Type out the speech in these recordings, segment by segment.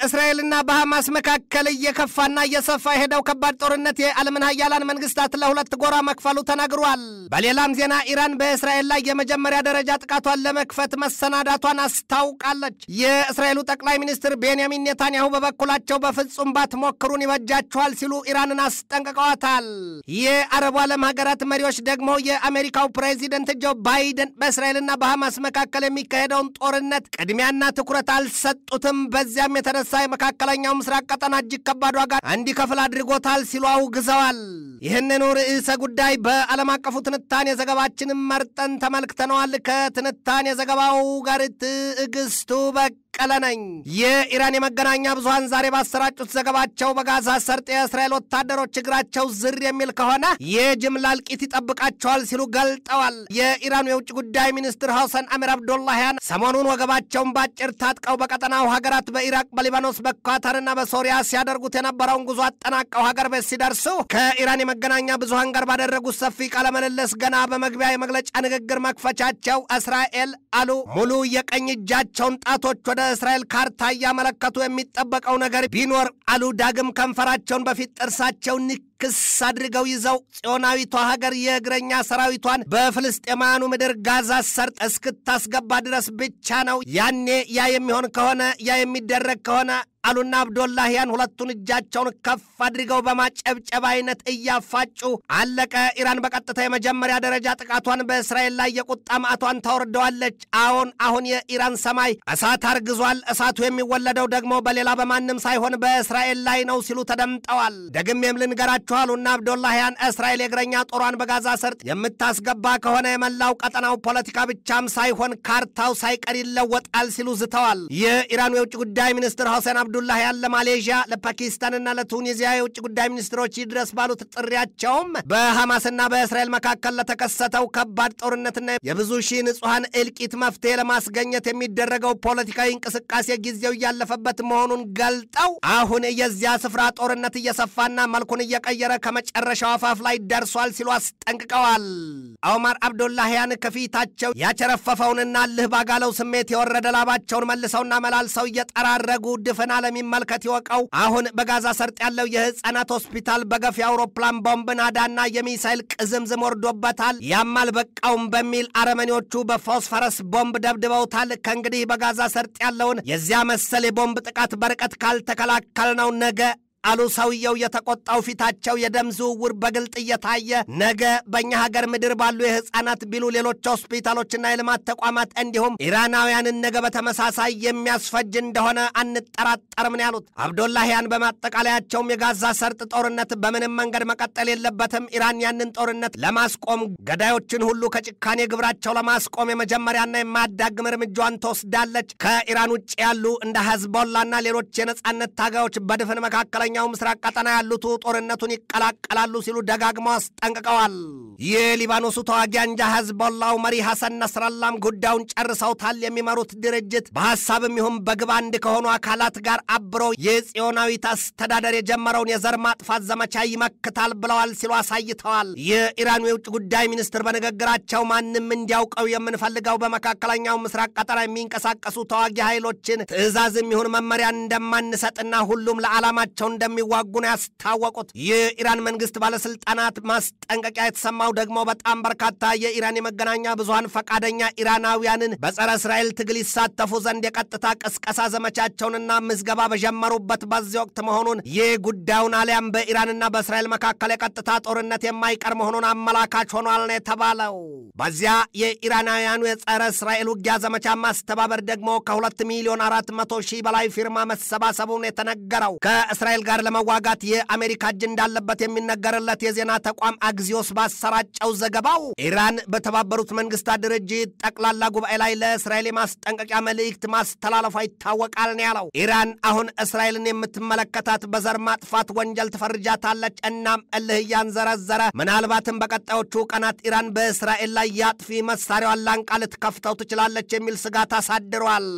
በእስራኤልና በሐማስ መካከል እየከፋና እየሰፋ የሄደው ከባድ ጦርነት የዓለምን ኃያላን መንግስታት ለሁለት ጎራ መክፈሉ ተነግሯል። በሌላም ዜና ኢራን በእስራኤል ላይ የመጀመሪያ ደረጃ ጥቃቷን ለመክፈት መሰናዳቷን አስታውቃለች። የእስራኤሉ ጠቅላይ ሚኒስትር ቤንያሚን ኔታንያሁ በበኩላቸው በፍጹም ባትሞክሩን ይበጃችኋል ሲሉ ኢራንን አስጠንቅቀዋታል። የአረቡ ዓለም ሀገራት መሪዎች ደግሞ የአሜሪካው ፕሬዚደንት ጆ ባይደን በእስራኤልና በሐማስ መካከል የሚካሄደውን ጦርነት ቅድሚያና ትኩረት አልሰጡትም። በዚያም የተነሳ የመካከለኛው ምስራቅ ቀጠና እጅግ ከባድ ዋጋ እንዲከፍል አድርጎታል ሲሉ አውግዘዋል። ይህንኑ ርዕሰ ጉዳይ በዓለም አቀፉ ትንታኔ ዘገባችንን መርጠን ተመልክተነዋል። ከትንታኔ ዘገባው ጋር ትዕግስቱ በቀለ ነኝ። የኢራን የመገናኛ ብዙሃን ዛሬ ባሰራጩት ዘገባቸው በጋዛ ሰርጥ የእስራኤል ወታደሮች እግራቸው ዝር የሚል ከሆነ የጅምላ እልቂት ይጠብቃቸዋል ሲሉ ገልጠዋል። የኢራኑ የውጭ ጉዳይ ሚኒስትር ሐሰን አሚር አብዱላሂያን ሰሞኑን ወገባቸውን ባጭር ታጥቀው በቀጠናው ሀገራት በኢራቅ፣ በሊባኖስ፣ በኳታርና በሶሪያ ሲያደርጉት የነበረውን ጉዞ አጠናቀው ሀገር ቤት ሲደርሱ ከኢራን የመገናኛ ብዙሃን ጋር ባደረጉት ሰፊ ቃለ ምልልስ ገና በመግቢያ የመግለጫ ንግግር መክፈቻቸው እስራኤል አሉ ሙሉ የቀኝ እጃቸውን ጣቶች ወደ እስራኤል ካርታ እያመለከቱ የሚጠበቀው ነገር ቢኖር አሉ ዳግም ከንፈራቸውን በፊት ጥርሳቸው ክስ አድርገው ይዘው ጽዮናዊቷ ሀገር የእግረኛ ሰራዊቷን በፍልስጤማኑ ምድር ጋዛ ሰርጥ እስክታስገባ ድረስ ብቻ ነው። ያኔ ያ የሚሆን ከሆነ ያ የሚደረግ ከሆነ አሉና አብዱላሂያን ሁለቱን እጃቸውን ከፍ አድርገው በማጨብጨብ አይነት እያፋጩ አለቀ። ኢራን በቀጥታ የመጀመሪያ ደረጃ ጥቃቷን በእስራኤል ላይ የቁጣ ማዕቷን ታወርደዋለች። አሁን የኢራን ሰማይ እሳት አርግዟል። እሳቱ የሚወለደው ደግሞ በሌላ በማንም ሳይሆን በእስራኤል ላይ ነው ሲሉ ተደምጠዋል። ደግሜም ልንገራችሁ አሉና አብዱላሂያን እስራኤል የእግረኛ ጦሯን በጋዛ ሰርጥ የምታስገባ ከሆነ የመላው ቀጠናው ፖለቲካ ብቻም ሳይሆን ካርታው ሳይቀር ይለወጣል ሲሉ ዝተዋል። የኢራኑ የውጭ ጉዳይ ሚኒስትር ሐሰን አብዱላሂያን ለማሌዥያ፣ ለፓኪስታንና ለቱኒዚያ የውጭ ጉዳይ ሚኒስትሮች ይድረስ ባሉት ጥሪያቸውም በሐማስና በእስራኤል መካከል ለተከሰተው ከባድ ጦርነትና የብዙ ሺህ ንጹሐን እልቂት መፍትሄ ለማስገኘት የሚደረገው ፖለቲካዊ እንቅስቃሴ ጊዜው እያለፈበት መሆኑን ገልጠው አሁን የዚያ ስፍራ ጦርነት እየሰፋና መልኩን እየቀየረ ከመጨረሻው አፋፍ ላይ ደርሷል ሲሉ አስጠንቅቀዋል። ዑመር አብዱላሂያን ከፊታቸው ያቸረፈፈውንና ልህ ባጋለው ስሜት የወረደ ላባቸውን መልሰውና መላልሰው እየጠራረጉ ድፍን ዓለም ይመልከት ይወቀው። አሁን በጋዛ ሰርጥ ያለው የህፃናት ሆስፒታል በገፍ የአውሮፕላን ቦምብ ናዳና የሚሳይል ቅዝምዝም ወርዶበታል። ያማል በቃውም በሚል አረመኔዎቹ በፎስፈረስ ቦምብ ደብድበውታል። ከእንግዲህ በጋዛ ሰርጥ ያለውን የዚያ መሰል የቦምብ ጥቃት በርቀት ካልተከላከልነው ነገ አሉ ሰውየው የተቆጣው ፊታቸው የደም ዝውውር በግልጥ እየታየ ነገ በእኛ ሀገር ምድር ባሉ የህፃናት ቢሉ ሌሎች ሆስፒታሎችና የልማት ተቋማት እንዲሁም ኢራናውያንን ነገ በተመሳሳይ የሚያስፈጅ እንደሆነ አንጠራጠርም ነው ያሉት አብዱላሂያን። በማጠቃለያቸውም የጋዛ ሰርጥ ጦርነት በምንም መንገድ መቀጠል የለበትም። ኢራን ያንን ጦርነት ለማስቆም ገዳዮችን ሁሉ ከጭካኔ ግብራቸው ለማስቆም የመጀመሪያና የማያዳግም እርምጃዋን ትወስዳለች። ከኢራን ውጭ ያሉ እንደ ሂዝቦላና ሌሎች የነጻነት ታጋዮች በድፍን መካከለኛ ምስራቅ ቀጠና ያሉት ጦርነቱን ይቀላቀላሉ ሲሉ ደጋግመው አስጠንቅቀዋል። የሊባኖሱ ተዋጊ አንጃ ሂዝቦላው መሪ ሐሰን ነስረላም ጉዳዩን ጨርሰውታል። የሚመሩት ድርጅት በሐሳብም ይሁን በግብ አንድ ከሆኑ አካላት ጋር አብሮ የጽዮናዊት አስተዳደር የጀመረውን የዘር ማጥፋት ዘመቻ ይመክታል ብለዋል ሲሉ አሳይተዋል። የኢራኑ የውጭ ጉዳይ ሚኒስትር በንግግራቸው ማንም እንዲያውቀው የምንፈልገው በመካከለኛው ምስራቅ ቀጠና የሚንቀሳቀሱ ተዋጊ ኃይሎችን ትዕዛዝም ይሁን መመሪያ እንደማንሰጥና ሁሉም ለዓላማቸው እንደሚዋጉ ነው ያስታወቁት። የኢራን መንግስት ባለስልጣናት ማስጠንቀቂያ የተሰማው ደግሞ በጣም በርካታ የኢራን የመገናኛ ብዙሃን ፈቃደኛ ኢራናውያንን በጸረ እስራኤል ትግል ይሳተፉ ዘንድ የቀጥታ ቅስቀሳ ዘመቻቸውንና ምዝገባ በጀመሩበት በዚህ ወቅት መሆኑን የጉዳዩን አሊያም በኢራንና በእስራኤል መካከል የቀጥታ ጦርነት የማይቀር መሆኑን አመላካች ሆኗል ነው የተባለው። በዚያ የኢራናውያኑ የጸረ እስራኤል ውጊያ ዘመቻ ማስተባበር ደግሞ ከ2,400,000 በላይ ፊርማ መሰባሰቡን የተነገረው ከእስራኤል ጋር ለመዋጋት የአሜሪካ እጅ እንዳለበት የሚነገርለት የዜና ተቋም አግዚዮስ ባሰራጨው ዘገባው ኢራን በተባበሩት መንግስታት ድርጅት ጠቅላላ ጉባኤ ላይ ለእስራኤል የማስጠንቀቂያ መልእክት ማስተላለፏ ይታወቃል ነው ያለው። ኢራን አሁን እስራኤልን የምትመለከታት በዘር ማጥፋት ወንጀል ትፈርጃታለች። እናም እልህ እያንዘረዘረ ምናልባትም በቀጣዮቹ ቀናት ኢራን በእስራኤል ላይ ያጥፊ መሳሪያዋን ላንቃ ልትከፍተው ትችላለች የሚል ስጋት አሳድሯል።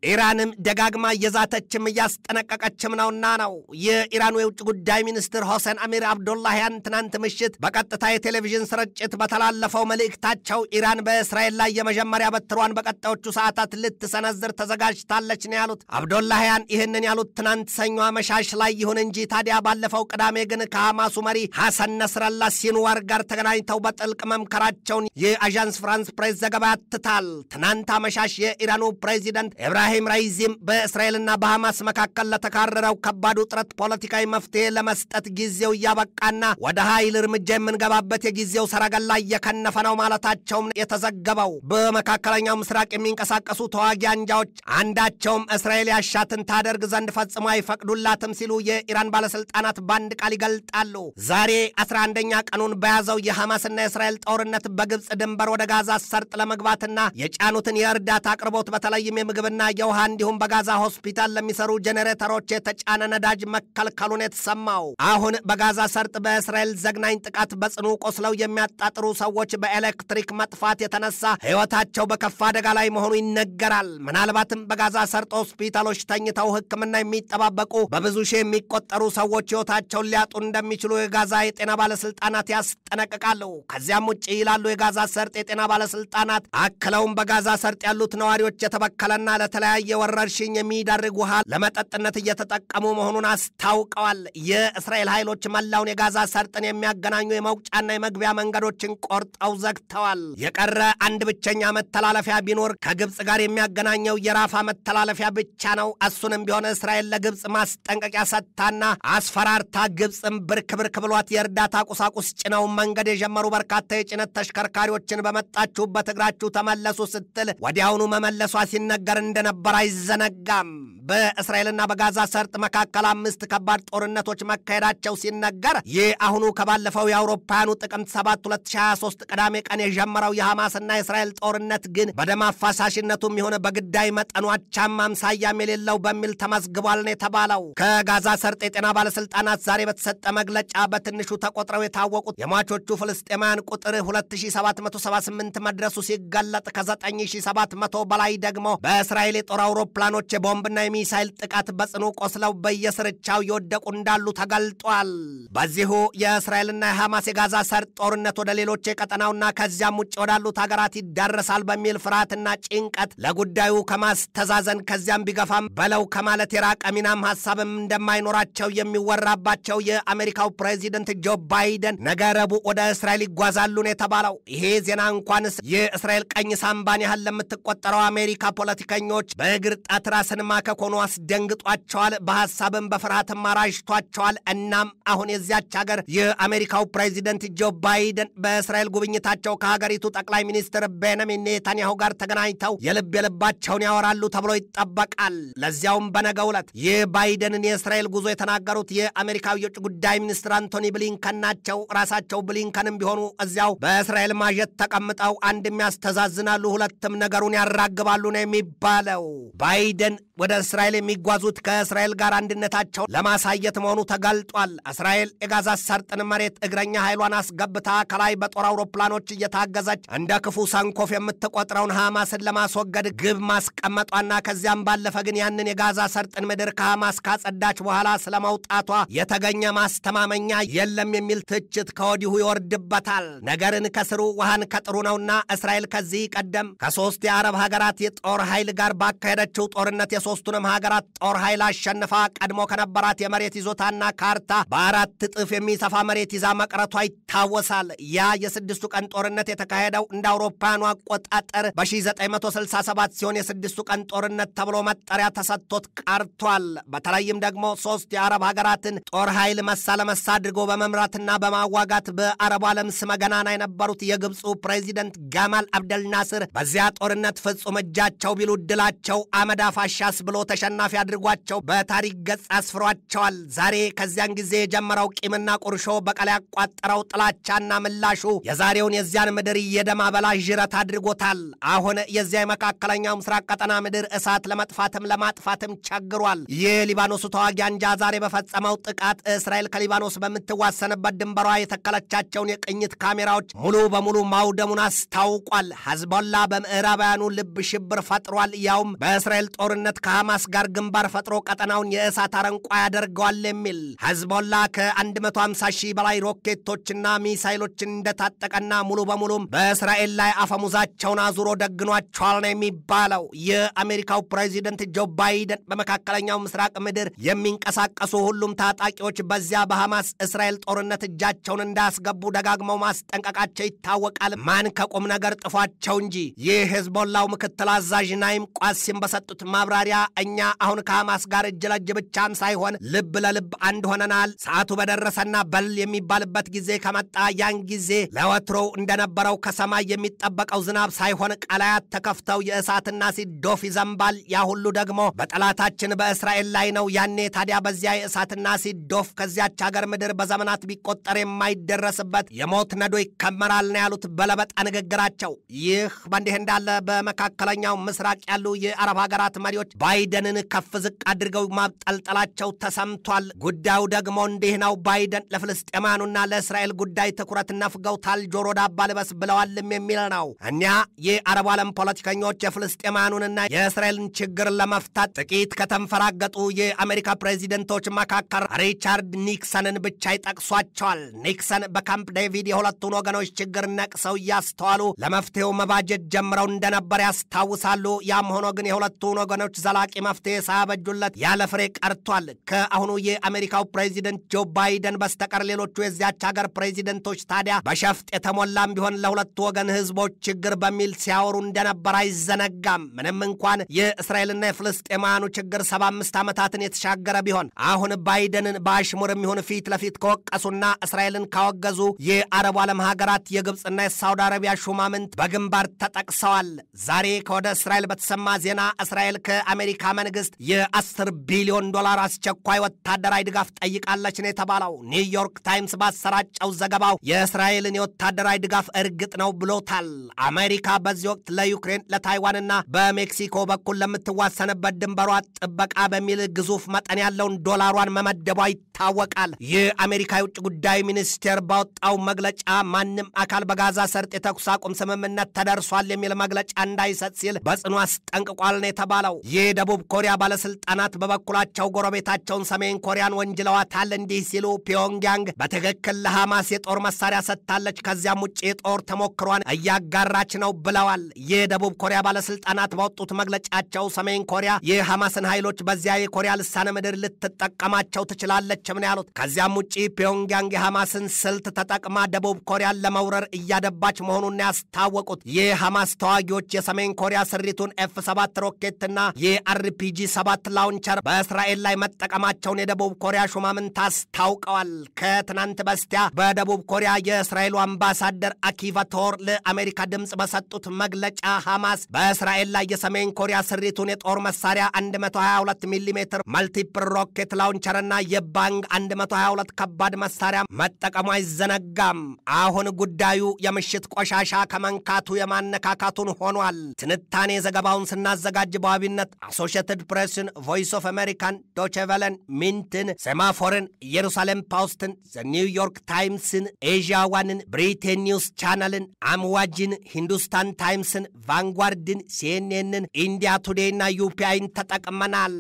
ኢራንም ደጋግማ እየዛተችም እያስጠነቀቀችም ነውና ነው። የኢራኑ የውጭ ጉዳይ ሚኒስትር ሆሴን አሚር አብዱላሂያን ትናንት ምሽት በቀጥታ የቴሌቪዥን ስርጭት በተላለፈው መልእክታቸው ኢራን በእስራኤል ላይ የመጀመሪያ በትሯን በቀጣዮቹ ሰዓታት ልትሰነዝር ተዘጋጅታለች ነው ያሉት። አብዱላሂያን ይህንን ያሉት ትናንት ሰኞ አመሻሽ ላይ ይሁን እንጂ ታዲያ ባለፈው ቅዳሜ ግን ከሐማሱ መሪ ሐሰን ነስረላ ሲንዋር ጋር ተገናኝተው በጥልቅ መምከራቸውን የአዣንስ ፍራንስ ፕሬስ ዘገባ ያትታል። ትናንት አመሻሽ የኢራኑ ፕሬዚደንት ኢብራሂም ራይዚም በእስራኤልና በሐማስ መካከል ለተካረረው ከባድ ውጥረት ፖለቲካዊ መፍትሄ ለመስጠት ጊዜው እያበቃና ወደ ኃይል እርምጃ የምንገባበት የጊዜው ሰረገላ እየከነፈ ነው ማለታቸውም የተዘገበው። በመካከለኛው ምስራቅ የሚንቀሳቀሱ ተዋጊ አንጃዎች አንዳቸውም እስራኤል ያሻትን ታደርግ ዘንድ ፈጽሞ አይፈቅዱላትም ሲሉ የኢራን ባለስልጣናት በአንድ ቃል ይገልጣሉ። ዛሬ 11ኛ ቀኑን በያዘው የሐማስና የእስራኤል ጦርነት በግብጽ ድንበር ወደ ጋዛ ሰርጥ ለመግባትና የጫኑትን የእርዳታ አቅርቦት በተለይም የምግብና የውሃ እንዲሁም በጋዛ ሆስፒታል ለሚሰሩ ጄኔሬተሮች የተጫነ ነዳጅ መከልከሉን የተሰማው። አሁን በጋዛ ሰርጥ በእስራኤል ዘግናኝ ጥቃት በጽኑ ቆስለው የሚያጣጥሩ ሰዎች በኤሌክትሪክ መጥፋት የተነሳ ሕይወታቸው በከፋ አደጋ ላይ መሆኑ ይነገራል። ምናልባትም በጋዛ ሰርጥ ሆስፒታሎች ተኝተው ሕክምና የሚጠባበቁ በብዙ ሺህ የሚቆጠሩ ሰዎች ሕይወታቸውን ሊያጡ እንደሚችሉ የጋዛ የጤና ባለስልጣናት ያስጠነቅቃሉ። ከዚያም ውጭ ይላሉ የጋዛ ሰርጥ የጤና ባለስልጣናት አክለውም በጋዛ ሰርጥ ያሉት ነዋሪዎች የተበከለና ለተለያየ ወረርሽኝ የሚዳርግ ውሃ ለመጠጥነት እየተጠቀሙ መሆኑን አስታውቀዋል። የእስራኤል ኃይሎች መላውን የጋዛ ሰርጥን የሚያገናኙ የመውጫና የመግቢያ መንገዶችን ቆርጠው ዘግተዋል። የቀረ አንድ ብቸኛ መተላለፊያ ቢኖር ከግብጽ ጋር የሚያገናኘው የራፋ መተላለፊያ ብቻ ነው። እሱንም ቢሆን እስራኤል ለግብጽ ማስጠንቀቂያ ሰጥታና አስፈራርታ ግብጽም ብርክ ብሏት የእርዳታ ቁሳቁስ ጭነው መንገድ የጀመሩ በርካታ የጭነት ተሽከርካሪዎችን በመጣችሁበት እግራችሁ ተመለሱ ስትል ወዲያውኑ መመለሷ ሲነገር እንደነበር አይዘነጋም። በእስራኤልና በጋዛ ሰርጥ መካከል 5 ከባድ ጦርነቶች መካሄዳቸው ሲነገር ይህ አሁኑ ከባለፈው የአውሮፓውያኑ ጥቅምት 7 2023 ቅዳሜ ቀን የጀመረው የሐማስና የእስራኤል ጦርነት ግን በደም አፋሳሽነቱም የሆነ በግዳይ መጠኑ አቻም አምሳያም የሌለው በሚል ተመዝግቧል ነው የተባለው። ከጋዛ ሰርጥ የጤና ባለስልጣናት ዛሬ በተሰጠ መግለጫ በትንሹ ተቆጥረው የታወቁት የሟቾቹ ፍልስጤማውያን ቁጥር 2778 መድረሱ ሲገለጥ ከ9700 በላይ ደግሞ በእስራኤል የጦር አውሮፕላኖች የቦምብና የሚሳይል ጥቃት በጽኑ ቆስለው በየስርቻው የወደቁ እንዳሉ ተገልጧል። በዚሁ የእስራኤልና የሐማስ የጋዛ ሰርጥ ጦርነት ወደ ሌሎች የቀጠናውና ከዚያም ውጭ ወዳሉት ሀገራት ይዳረሳል በሚል ፍርሃትና ጭንቀት ለጉዳዩ ከማስተዛዘን ከዚያም ቢገፋም በለው ከማለት የራቀ ሚናም ሐሳብም እንደማይኖራቸው የሚወራባቸው የአሜሪካው ፕሬዚደንት ጆ ባይደን ነገ ረቡዕ ወደ እስራኤል ይጓዛሉ ነው የተባለው። ይሄ ዜና እንኳንስ የእስራኤል ቀኝ ሳምባን ያህል ለምትቆጠረው አሜሪካ ፖለቲከኞች በእግር ጣት ራስን ማከክ ሆኖ አስደንግጧቸዋል። በሐሳብም በፍርሃትም አራጅቷቸዋል። እናም አሁን የዚያች ሀገር የአሜሪካው ፕሬዚደንት ጆ ባይደን በእስራኤል ጉብኝታቸው ከሀገሪቱ ጠቅላይ ሚኒስትር ቤንያሚን ኔታንያሁ ጋር ተገናኝተው የልባቸውን ያወራሉ ተብሎ ይጠበቃል። ለዚያውም በነገው ዕለት የባይደንን የእስራኤል ጉዞ የተናገሩት የአሜሪካው የውጭ ጉዳይ ሚኒስትር አንቶኒ ብሊንከን ናቸው። ራሳቸው ብሊንከንም ቢሆኑ እዚያው በእስራኤል ማጀት ተቀምጠው አንድም ያስተዛዝናሉ፣ ሁለትም ነገሩን ያራግባሉ ነው የሚባለው። ባይደን ወደ እስራኤል የሚጓዙት ከእስራኤል ጋር አንድነታቸውን ለማሳየት መሆኑ ተገልጧል። እስራኤል የጋዛ ሰርጥን መሬት እግረኛ ኃይሏን አስገብታ ከላይ በጦር አውሮፕላኖች እየታገዘች እንደ ክፉ ሰንኮፍ የምትቆጥረውን ሐማስን ለማስወገድ ግብ ማስቀመጧና ከዚያም ባለፈ ግን ያንን የጋዛ ሰርጥን ምድር ከሐማስ ካጸዳች በኋላ ስለመውጣቷ የተገኘ ማስተማመኛ የለም የሚል ትችት ከወዲሁ ይወርድበታል። ነገርን ከስሩ ውሃን ከጥሩ ነውና እስራኤል ከዚህ ቀደም ከ3 የአረብ ሀገራት የጦር ኃይል ጋር ባካሄደችው ጦርነት የሶስቱንም ሀገራት ጦር ኃይል አሸንፋ ቀድሞ ከነበራት የመሬት ይዞታና ካርታ በ4 እጥፍ የሚሰፋ መሬት ይዛ መቅረቷ ይታወሳል። ያ የ6ቱ ቀን ጦርነት የተካሄደው እንደ አውሮፓውያኑ አቆጣጠር በ1967 ሲሆን የ6ቱ ቀን ጦርነት ተብሎ መጠሪያ ተሰጥቶት ቀርቷል። በተለይም ደግሞ 3 የአረብ ሀገራትን ጦር ኃይል መሳ ለመሳ አድርጎ በመምራትና በማዋጋት በአረቡ ዓለም ስመ ገናና የነበሩት የግብፁ ፕሬዚደንት ጋማል አብደል ናስር በዚያ ጦርነት ፍጹም እጃቸው ቢሉ ድላቸው አመዳ ፋሻስ ብሎ ተሸናፊ አድርጓቸው በታሪክ ገጽ አስፍሯቸዋል። ዛሬ ከዚያን ጊዜ የጀመረው ቂምና ቁርሾ በቀል ያቋጠረው ጥላቻና ምላሹ የዛሬውን የዚያን ምድር የደም አበላሽ ጅረት አድርጎታል። አሁን የዚያ የመካከለኛው ምስራቅ ቀጠና ምድር እሳት ለመጥፋትም ለማጥፋትም ቸግሯል። የሊባኖሱ ተዋጊ አንጃ ዛሬ በፈጸመው ጥቃት እስራኤል ከሊባኖስ በምትዋሰንበት ድንበሯ የተከለቻቸውን የቅኝት ካሜራዎች ሙሉ በሙሉ ማውደሙን አስታውቋል። ሐዝቦላ በምዕራባውያኑ ልብ ሽብር ፈጥሯል። ያውም በእስራኤል ጦርነት ከሐማስ ጋር ግንባር ፈጥሮ ቀጠናውን የእሳት አረንቋ ያደርገዋል የሚል ሄዝቦላ ከ150 ሺህ በላይ ሮኬቶችና ሚሳይሎችን እንደታጠቀና ሙሉ በሙሉም በእስራኤል ላይ አፈሙዛቸውን አዙሮ ደግኗቸዋል ነው የሚባለው። የአሜሪካው ፕሬዚደንት ጆ ባይደን በመካከለኛው ምስራቅ ምድር የሚንቀሳቀሱ ሁሉም ታጣቂዎች በዚያ በሐማስ እስራኤል ጦርነት እጃቸውን እንዳያስገቡ ደጋግመው ማስጠንቀቃቸው ይታወቃል። ማን ከቁም ነገር ጥፏቸው እንጂ። ይህ ሄዝቦላው ምክትል አዛዥ ናይም ቋሲም በሰጡት ማብራሪያ እኛ አሁን ከሐማስ ጋር እጅ ለእጅ ብቻም ሳይሆን ልብ ለልብ አንድ ሆነናል። ሰዓቱ በደረሰና በል የሚባልበት ጊዜ ከመጣ ያን ጊዜ ለወትሮው እንደነበረው ከሰማይ የሚጠበቀው ዝናብ ሳይሆን ቀላያት ተከፍተው የእሳትና ሲዶፍ ይዘንባል። ያ ሁሉ ደግሞ በጠላታችን በእስራኤል ላይ ነው። ያኔ ታዲያ በዚያ የእሳትና ሲዶፍ ከዚያች ሀገር ምድር በዘመናት ቢቆጠር የማይደረስበት የሞት ነዶ ይከመራል ነው ያሉት በለበጣ ንግግራቸው። ይህ በእንዲህ እንዳለ በመካከለኛው ምስራቅ ያሉ የአረብ ሀገራት መሪዎች ባይደንን ከፍ ዝቅ አድርገው ማብጠልጠላቸው ተሰምቷል። ጉዳዩ ደግሞ እንዲህ ነው። ባይደን ለፍልስጤማኑና ለእስራኤል ጉዳይ ትኩረት ነፍገውታል፣ ጆሮ ዳባ ልበስ ብለዋልም የሚል ነው። እኛ የአረብ ዓለም ፖለቲከኞች የፍልስጤማኑንና የእስራኤልን ችግር ለመፍታት ጥቂት ከተንፈራገጡ የአሜሪካ ፕሬዚደንቶች መካከል ሪቻርድ ኒክሰንን ብቻ ይጠቅሷቸዋል። ኒክሰን በካምፕ ዴቪድ የሁለቱን ወገኖች ችግር ነቅሰው እያስተዋሉ ለመፍትሄው መባጀት ጀምረው እንደነበር ያስታውሳሉ። ያም ሆኖ ግን የሁለቱን ወገኖች ዘላቂ መፍትሄ ሳያበጁለት ያለ ፍሬ ቀርቷል። ከአሁኑ የአሜሪካው ፕሬዚደንት ጆ ባይደን በስተቀር ሌሎቹ የዚያች ሀገር ፕሬዚደንቶች ታዲያ በሸፍጥ የተሞላም ቢሆን ለሁለቱ ወገን ህዝቦች ችግር በሚል ሲያወሩ እንደነበር አይዘነጋም። ምንም እንኳን የእስራኤልና የፍልስጤማኑ ችግር 75 ዓመታትን የተሻገረ ቢሆን አሁን ባይደንን በአሽሙርም ይሁን ፊት ለፊት ከወቀሱና እስራኤልን ካወገዙ የአረብ ዓለም ሀገራት የግብፅና የሳውዲ አረቢያ ሹማምንት በግንባር ተጠቅሰዋል። ዛሬ ከወደ እስራኤል በተሰማ ዜና እስራኤል ከአሜሪካ መንግስት የ10 ቢሊዮን ዶላር አስቸኳይ ወታደራዊ ድጋፍ ጠይቃለች ነው የተባለው። ኒውዮርክ ታይምስ ባሰራጨው ዘገባው የእስራኤልን የወታደራዊ ድጋፍ እርግጥ ነው ብሎታል። አሜሪካ በዚህ ወቅት ለዩክሬን ለታይዋንና በሜክሲኮ በኩል ለምትዋሰንበት ድንበሯ ጥበቃ በሚል ግዙፍ መጠን ያለውን ዶላሯን መመደቧ ይታወቃል። የአሜሪካ የውጭ ጉዳይ ሚኒስቴር ባወጣው መግለጫ ማንም አካል በጋዛ ሰርጥ የተኩስ አቁም ስምምነት ተደርሷል የሚል መግለጫ እንዳይሰጥ ሲል በጽኑ አስጠንቅቋል ነው የተባለው። የደቡብ ኮሪያ ባለስልጣናት በበኩላቸው ጎረቤታቸውን ሰሜን ኮሪያን ወንጅለዋታል። እንዲህ ሲሉ ፒዮንግያንግ በትክክል ለሐማስ የጦር መሳሪያ ሰጥታለች፣ ከዚያም ውጭ የጦር ተሞክሯን እያጋራች ነው ብለዋል። የደቡብ ኮሪያ ባለስልጣናት ባወጡት መግለጫቸው ሰሜን ኮሪያ የሐማስን ኃይሎች በዚያ የኮሪያ ልሳነ ምድር ልትጠቀማቸው ትችላለችም ነው ያሉት። ከዚያም ውጭ ፒዮንግያንግ የሐማስን ስልት ተጠቅማ ደቡብ ኮሪያን ለመውረር እያደባች መሆኑን ያስታወቁት የሐማስ ተዋጊዎች የሰሜን ኮሪያ ስሪቱን F7 ሮኬትና የአርፒጂ 7 ላውንቸር በእስራኤል ላይ መጠቀማቸውን የደቡብ ኮሪያ ሹማምንት አስታውቀዋል። ከትናንት በስቲያ በደቡብ ኮሪያ የእስራኤሉ አምባሳደር አኪቫ ቶር ለአሜሪካ ድምፅ በሰጡት መግለጫ ሐማስ በእስራኤል ላይ የሰሜን ኮሪያ ስሪቱን የጦር መሳሪያ 122 ሚሜ መልቲፕል ሮኬት ላውንቸርና የባንግ 122 ከባድ መሳሪያ መጠቀሙ አይዘነጋም። አሁን ጉዳዩ የምሽት ቆሻሻ ከመንካቱ የማነካካቱን ሆኗል። ትንታኔ ዘገባውን ስናዘጋጅ በዋቢነት አሶሺየትድ ፕሬስን፣ ቮይስ ኦፍ አሜሪካን፣ ዶቼ ቬለን፣ ሚንትን፣ ሴማፎርን፣ ኢየሩሳሌም ፖስትን፣ ዘ ኒውዮርክ ታይምስን፣ ኤዥያ ዋንን፣ ብሪቴን ኒውስ ቻናልን፣ አምዋጅን፣ ሂንዱስታን ታይምስን፣ ቫንጓርድን፣ ሲኤንኤንን፣ ኢንዲያ ቱዴይና ዩፒአይን ተጠቅመናል።